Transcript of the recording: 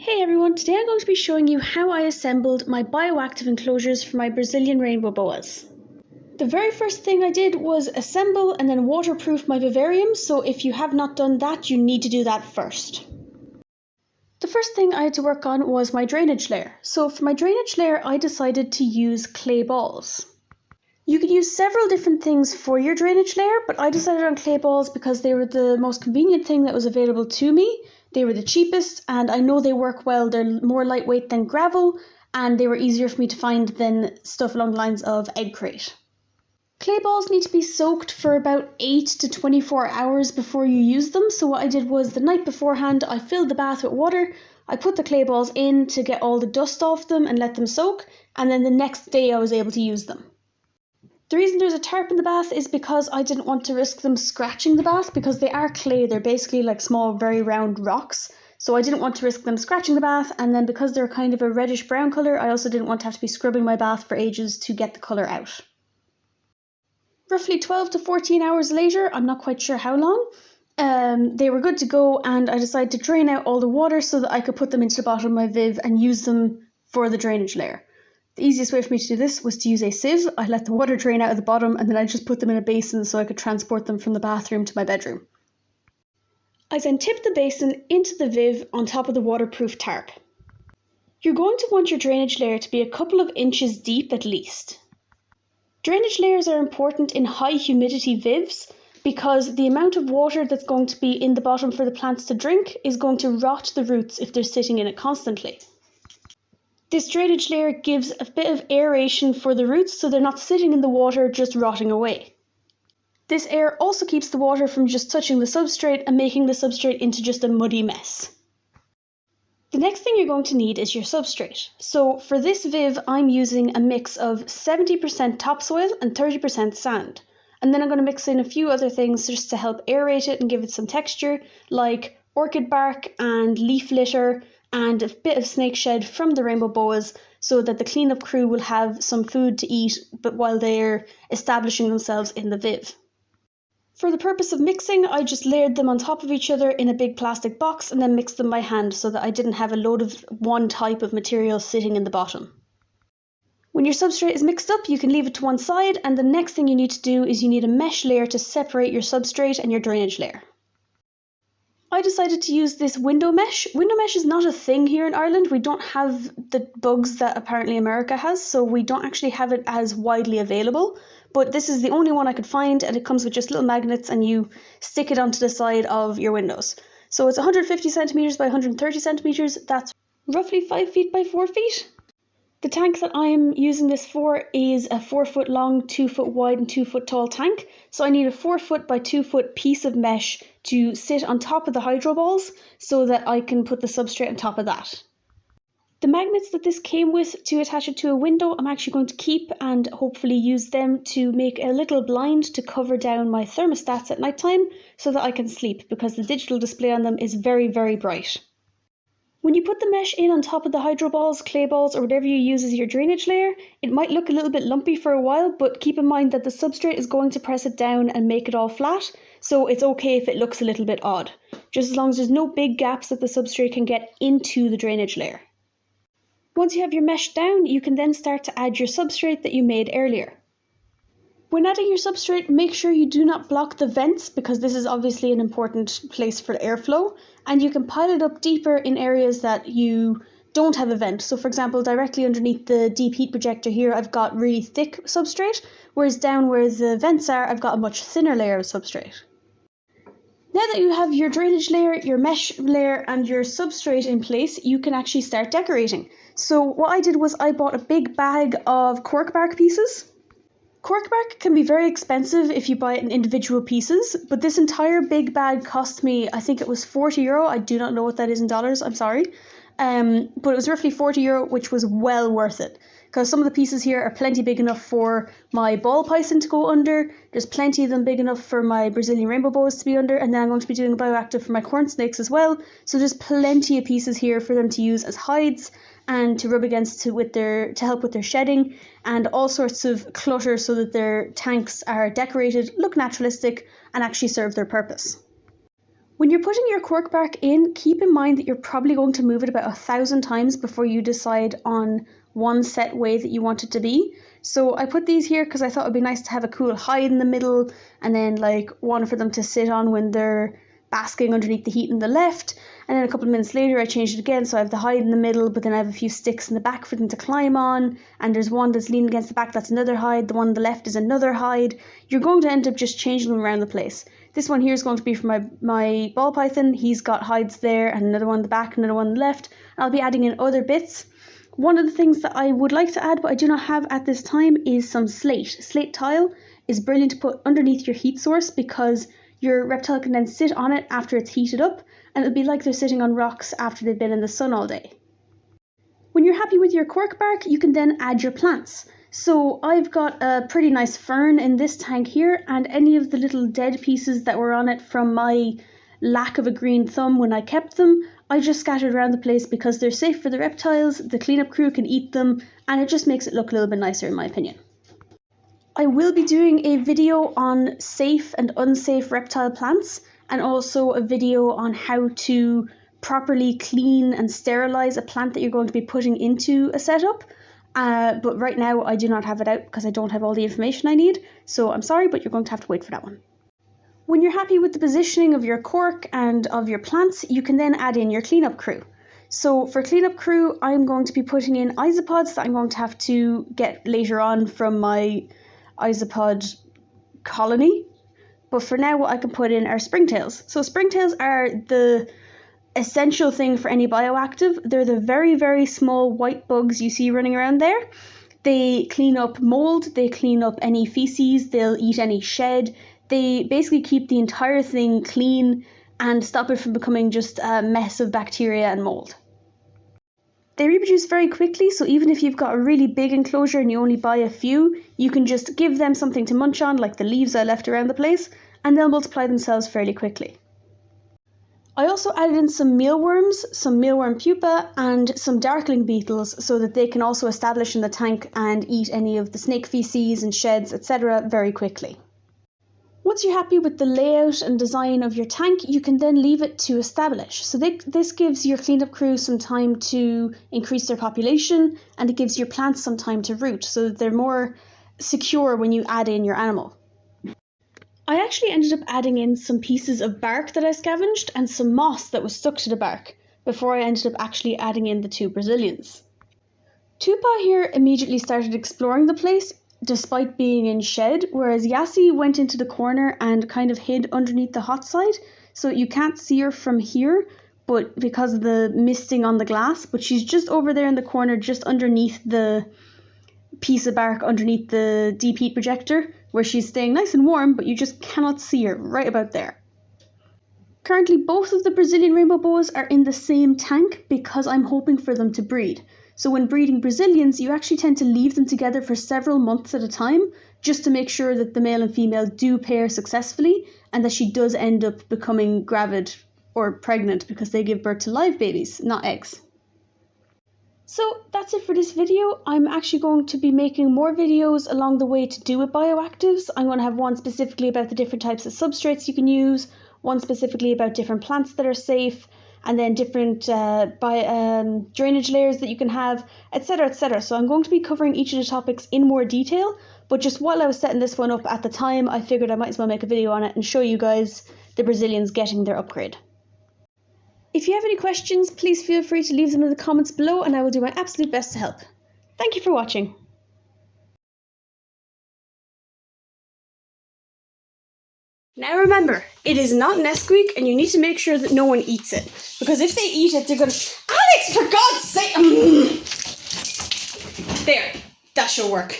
Hey everyone, today I'm going to be showing you how I assembled my bioactive enclosures for my Brazilian rainbow boas. The very first thing I did was assemble and then waterproof my vivarium, so if you have not done that, you need to do that first. The first thing I had to work on was my drainage layer. So for my drainage layer, I decided to use clay balls. You could use several different things for your drainage layer, but I decided on clay balls because they were the most convenient thing that was available to me. They were the cheapest, and I know they work well. They're more lightweight than gravel, and they were easier for me to find than stuff along the lines of egg crate. Clay balls need to be soaked for about 8 to 24 hours before you use them, so what I did was the night beforehand I filled the bath with water, I put the clay balls in to get all the dust off them and let them soak, and then the next day I was able to use them. The reason there's a tarp in the bath is because I didn't want to risk them scratching the bath because they are clay. They're basically like small, very round rocks. So I didn't want to risk them scratching the bath, and then because they're kind of a reddish brown colour, I also didn't want to have to be scrubbing my bath for ages to get the colour out. Roughly 12 to 14 hours later, I'm not quite sure how long, they were good to go, and I decided to drain out all the water so that I could put them into the bottom of my Viv and use them for the drainage layer. The easiest way for me to do this was to use a sieve. I let the water drain out of the bottom and then I just put them in a basin so I could transport them from the bathroom to my bedroom. I then tipped the basin into the Viv on top of the waterproof tarp. You're going to want your drainage layer to be a couple of inches deep at least. Drainage layers are important in high humidity Vivs because the amount of water that's going to be in the bottom for the plants to drink is going to rot the roots if they're sitting in it constantly. This drainage layer gives a bit of aeration for the roots so they're not sitting in the water just rotting away. This air also keeps the water from just touching the substrate and making the substrate into just a muddy mess. The next thing you're going to need is your substrate. So for this Viv, I'm using a mix of 70% topsoil and 30% sand. And then I'm going to mix in a few other things just to help aerate it and give it some texture, like orchid bark and leaf litter, and a bit of snake shed from the rainbow boas so that the cleanup crew will have some food to eat but while they're establishing themselves in the Viv. For the purpose of mixing, I just layered them on top of each other in a big plastic box and then mixed them by hand so that I didn't have a load of one type of material sitting in the bottom. When your substrate is mixed up, you can leave it to one side, and the next thing you need to do is you need a mesh layer to separate your substrate and your drainage layer. I decided to use this window mesh. Window mesh is not a thing here in Ireland. We don't have the bugs that apparently America has, so we don't actually have it as widely available. But this is the only one I could find, and it comes with just little magnets and you stick it onto the side of your windows. So it's 150 centimeters by 130 centimeters. That's roughly 5 feet by 4 feet. The tank that I'm using this for is a 4 foot long, 2 foot wide and 2 foot tall tank. So I need a 4 foot by 2 foot piece of mesh to sit on top of the hydro balls so that I can put the substrate on top of that. The magnets that this came with to attach it to a window, I'm actually going to keep and hopefully use them to make a little blind to cover down my thermostats at night time so that I can sleep, because the digital display on them is very, very bright. When you put the mesh in on top of the hydro balls, clay balls, or whatever you use as your drainage layer, it might look a little bit lumpy for a while, but keep in mind that the substrate is going to press it down and make it all flat, so it's okay if it looks a little bit odd, just as long as there's no big gaps that the substrate can get into the drainage layer. Once you have your mesh down, you can then start to add your substrate that you made earlier. When adding your substrate, make sure you do not block the vents, because this is obviously an important place for airflow, and you can pile it up deeper in areas that you don't have a vent. So for example, directly underneath the deep heat projector here, I've got really thick substrate, whereas down where the vents are, I've got a much thinner layer of substrate. Now that you have your drainage layer, your mesh layer, and your substrate in place, you can actually start decorating. So what I did was I bought a big bag of cork bark pieces. Cork bark can be very expensive if you buy it in individual pieces, but this entire big bag cost me, I think it was €40. I do not know what that is in dollars, I'm sorry. But it was roughly €40, which was well worth it. Because some of the pieces here are plenty big enough for my ball python to go under, there's plenty of them big enough for my Brazilian rainbow boas to be under, and then I'm going to be doing a bioactive for my corn snakes as well. So there's plenty of pieces here for them to use as hides and to rub against to help with their shedding, and all sorts of clutter so that their tanks are decorated, look naturalistic, and actually serve their purpose. When you're putting your cork bark in, keep in mind that you're probably going to move it about 1,000 times before you decide on one set way that you want it to be. So I put these here because I thought it would be nice to have a cool hide in the middle, and then like one for them to sit on when they're basking underneath the heat in the left. And then a couple of minutes later I changed it again, so I have the hide in the middle, but then I have a few sticks in the back for them to climb on, and there's one that's leaning against the back, that's another hide, the one on the left is another hide. You're going to end up just changing them around the place. This one here is going to be for my ball python. He's got hides there, and another one in the back, another one on the left. I'll be adding in other bits. One of the things that I would like to add, but I do not have at this time, is some slate. Slate tile is brilliant to put underneath your heat source because your reptile can then sit on it after it's heated up, and it'll be like they're sitting on rocks after they've been in the sun all day. When you're happy with your cork bark, you can then add your plants. So I've got a pretty nice fern in this tank here, and any of the little dead pieces that were on it from my lack of a green thumb when I kept them, I just scattered around the place because they're safe for the reptiles, the cleanup crew can eat them, and it just makes it look a little bit nicer in my opinion. I will be doing a video on safe and unsafe reptile plants, and also a video on how to properly clean and sterilize a plant that you're going to be putting into a setup. But right now I do not have it out because I don't have all the information I need, so I'm sorry, but you're going to have to wait for that one. When you're happy with the positioning of your cork and of your plants, you can then add in your cleanup crew. So for cleanup crew, I'm going to be putting in isopods that I'm going to have to get later on from my isopod colony. But for now, what I can put in are springtails. So springtails are the essential thing for any bioactive. They're the very, very small white bugs you see running around there. They clean up mold, they clean up any feces, they'll eat any shed. They basically keep the entire thing clean and stop it from becoming just a mess of bacteria and mold. They reproduce very quickly, so even if you've got a really big enclosure and you only buy a few, you can just give them something to munch on, like the leaves I left around the place, and they'll multiply themselves fairly quickly. I also added in some mealworms, some mealworm pupa, and some darkling beetles so that they can also establish in the tank and eat any of the snake feces and sheds, etc. very quickly. Once you're happy with the layout and design of your tank, you can then leave it to establish. So this gives your cleanup crew some time to increase their population, and it gives your plants some time to root so that they're more secure when you add in your animal. I actually ended up adding in some pieces of bark that I scavenged and some moss that was stuck to the bark before I ended up actually adding in the two Brazilians. Tupa here immediately started exploring the place despite being in shed, whereas Yassi went into the corner and kind of hid underneath the hot side, so you can't see her from here but because of the misting on the glass, but she's just over there in the corner just underneath the piece of bark underneath the deep heat projector, where she's staying nice and warm, but you just cannot see her right about there. Currently both of the Brazilian rainbow boas are in the same tank because I'm hoping for them to breed. So when breeding Brazilians, you actually tend to leave them together for several months at a time, just to make sure that the male and female do pair successfully, and that she does end up becoming gravid or pregnant, because they give birth to live babies, not eggs. So that's it for this video. I'm actually going to be making more videos along the way to do with bioactives. I'm going to have one specifically about the different types of substrates you can use, one specifically about different plants that are safe, and then different drainage layers that you can have, etc, etc. So I'm going to be covering each of the topics in more detail, but just while I was setting this one up at the time, I figured I might as well make a video on it and show you guys the Brazilians getting their upgrade. If you have any questions, please feel free to leave them in the comments below and I will do my absolute best to help. Thank you for watching. Now remember, it is not Nesquik and you need to make sure that no one eats it. Because if they eat it, they're gonna... Alex, for God's sake! There, that should work.